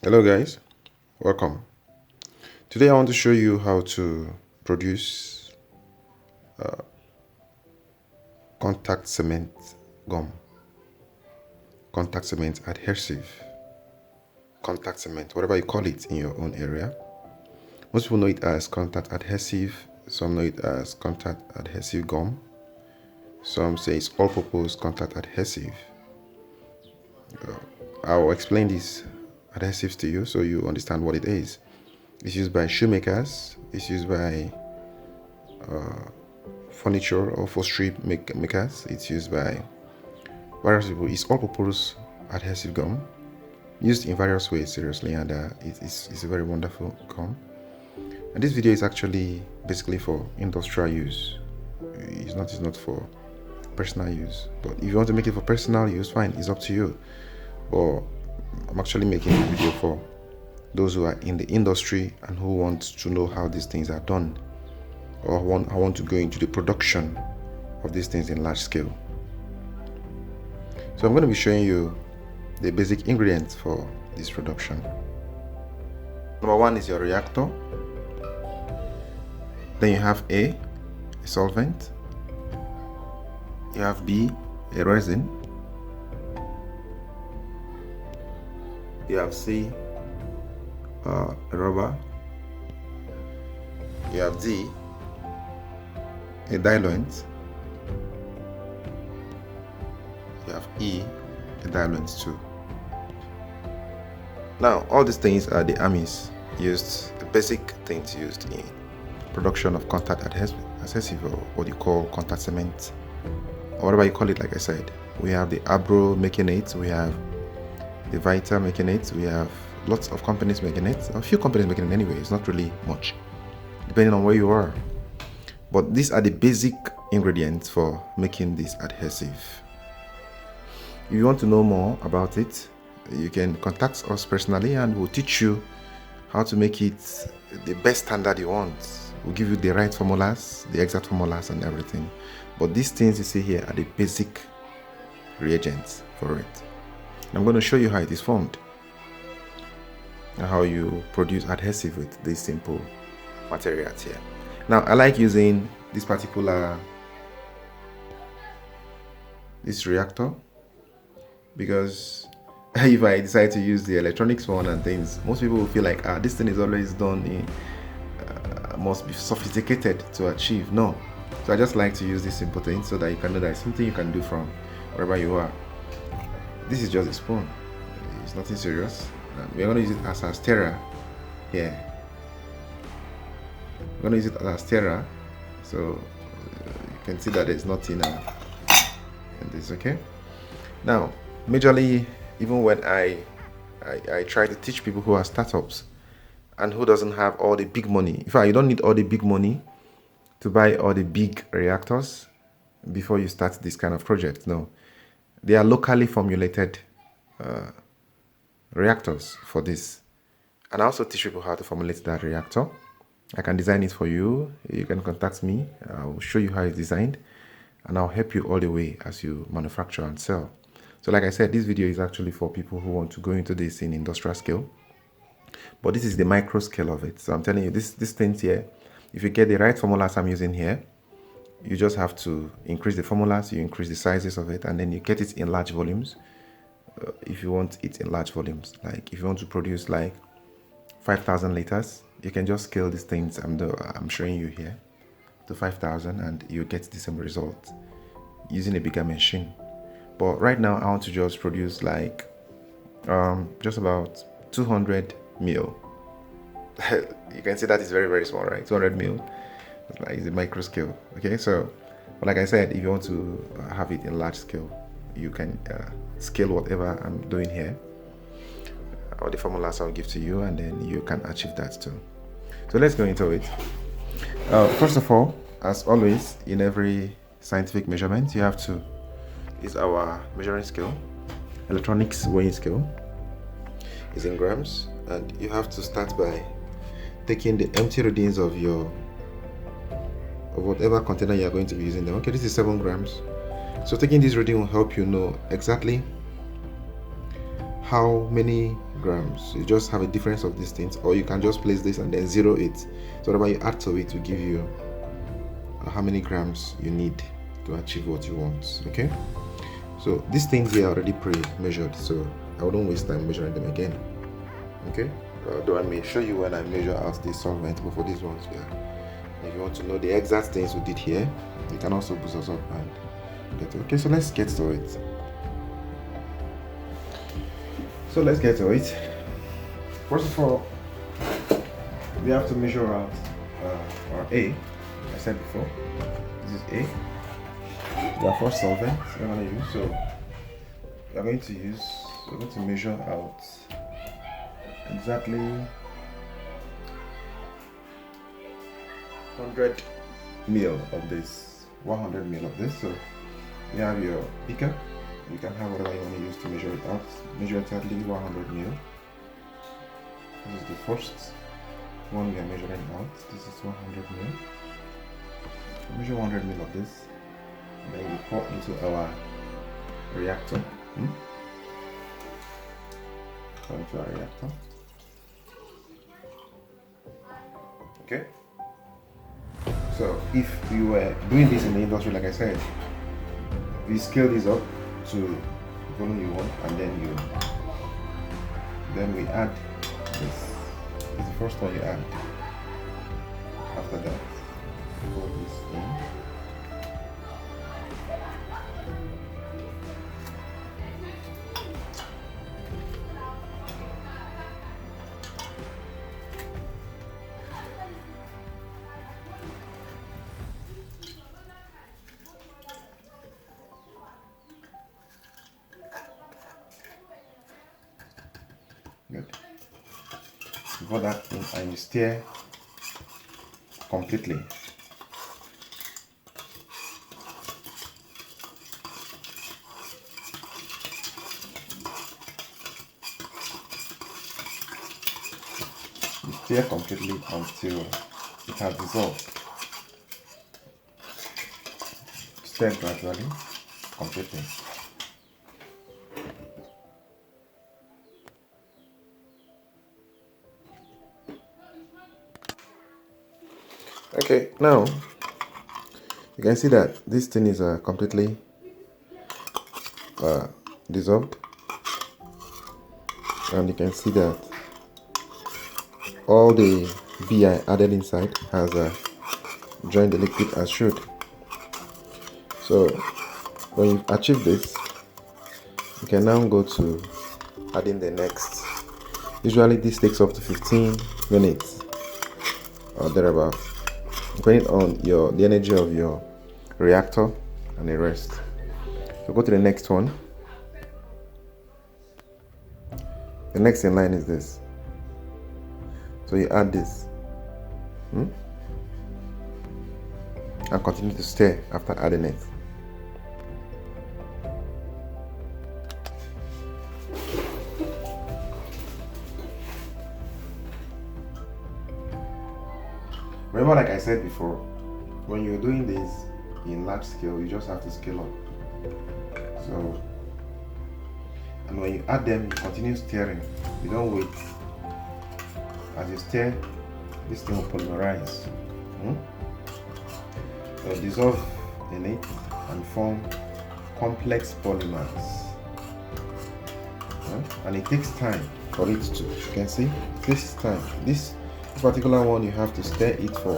Hello guys, welcome. Today I want to show you how to produce contact cement gum, contact cement adhesive, contact cement, whatever you call it in your own area. Most people know it as contact adhesive, some know it as contact adhesive gum, some say it's all-purpose contact adhesive. I'll explain these adhesives to you so you understand what it is. It's used by shoemakers, it's used by furniture or upholstery makers, it's used by various people. It's all-purpose adhesive gum, used in various ways, seriously, and it's a very wonderful gum. And this video is actually basically for industrial use. It's not for personal use. But if you want to make it for personal use, fine, it's up to you. But I'm actually making a video for those who are in the industry and who want to know how these things are done, or I want to go into the production of these things in large scale. So I'm going to be showing you the basic ingredients for this production. Number one is your reactor. Then you have A solvent. You have B, a resin. You have C, a rubber. You have D, a diluent. You have E, a diluent too. Now, all these things are the amis used, the basic things used in production of contact adhesive, or what you call contact cement, or whatever you call it. Like I said, we have the Abro making it, we have the Vita making it, we have lots of companies making it, a few companies making it anyway. It's not really much, depending on where you are. But these are the basic ingredients for making this adhesive. If you want to know more about it, you can contact us personally and we'll teach you how to make it the best standard you want. We'll give you the right formulas, the exact formulas and everything. But these things you see here are the basic reagents for it. I'm going to show you how it is formed and how you produce adhesive with these simple materials here. Now, I like using this particular reactor because if I decide to use the electronics one and things, most people will feel like this thing is always done in must be sophisticated to achieve. No, so I just like to use this simple thing so that you can know that it's something you can do from wherever you are. This is just a spoon, it's nothing serious. We're going to use it as a stirrer here. We're going to use it as a stirrer, so you can see that there's nothing in this. Okay, now majorly, even when I try to teach people who are startups and who doesn't have all the big money. In fact, you don't need all the big money to buy all the big reactors before you start this kind of project. No, they are locally formulated reactors for this. And I also teach people how to formulate that reactor. I can design it for you. You can contact me. I'll show you how it's designed and I'll help you all the way as you manufacture and sell. So like I said, this video is actually for people who want to go into this in industrial scale. But this is the micro scale of it. So I'm telling you, this things here, if you get the right formulas I'm using here, you just have to increase the formulas, you increase the sizes of it, and then you get it in large volumes. If you want it in large volumes, like if you want to produce like 5,000 liters, you can just scale these things I'm showing you here to 5,000 and you get the same result using a bigger machine. But right now I want to just produce like just about 200 mil. You can see that is very, very small, right? 200 mil. It's a micro scale. Okay, so but like I said, if you want to have it in large scale, you can scale whatever I'm doing here, or the formulas I'll give to you, and then you can achieve that too. So let's go into it. First of all, as always in every scientific measurement, you have to use our measuring scale. Electronics weighing scale is in grams, and you have to start by taking the empty readings of whatever container you are going to be using them. Okay, this is 7 grams. So taking this reading will help you know exactly how many grams. You just have a difference of these things, or you can just place this and then zero it. So whatever you add to it will give you how many grams you need to achieve what you want. Okay, so these things here are already pre-measured, so I wouldn't waste time measuring them again. Okay, though I may show you when I measure out the solvent, but for these ones, yeah, if you want to know the exact things we did here, you can also boost us up and get it. Okay, so let's get to it. First of all, we have to measure out our A. I said before, this is A. The first solvent we're going to use. So we're going to measure out exactly 100 ml of this, 100 ml of this. So you have your beaker. You can have whatever you want to use to measure it out. Measure exactly 100 ml. This is the first one we are measuring out. This is 100 ml. Measure 100 ml of this, and then we pour into our reactor. Pour into our reactor. Okay. So if you were doing this in the industry, like I said, we scale this up to the volume you want, and then we add this. This is the first one you add. After that, pour this in. Good. You put that in and you stir completely. You stir completely until it has dissolved. Stir gradually, completely. Okay, now you can see that this thing is completely dissolved, and you can see that all the BI added inside has joined the liquid as should. So when you achieve this, you can now go to adding the next. Usually this takes up to 15 minutes or thereabout, depending on the energy of your reactor and the rest. So go to the next one. The next in line is this. So you add this and continue to stir after adding it. Remember, like I said before, when you're doing this in large scale, you just have to scale up. So, and when you add them, you continue stirring. You don't wait. As you stir, this thing will polymerize. So dissolve in it and form complex polymers. And it takes time for it to, you can see, it takes time. This particular one, you have to stir it for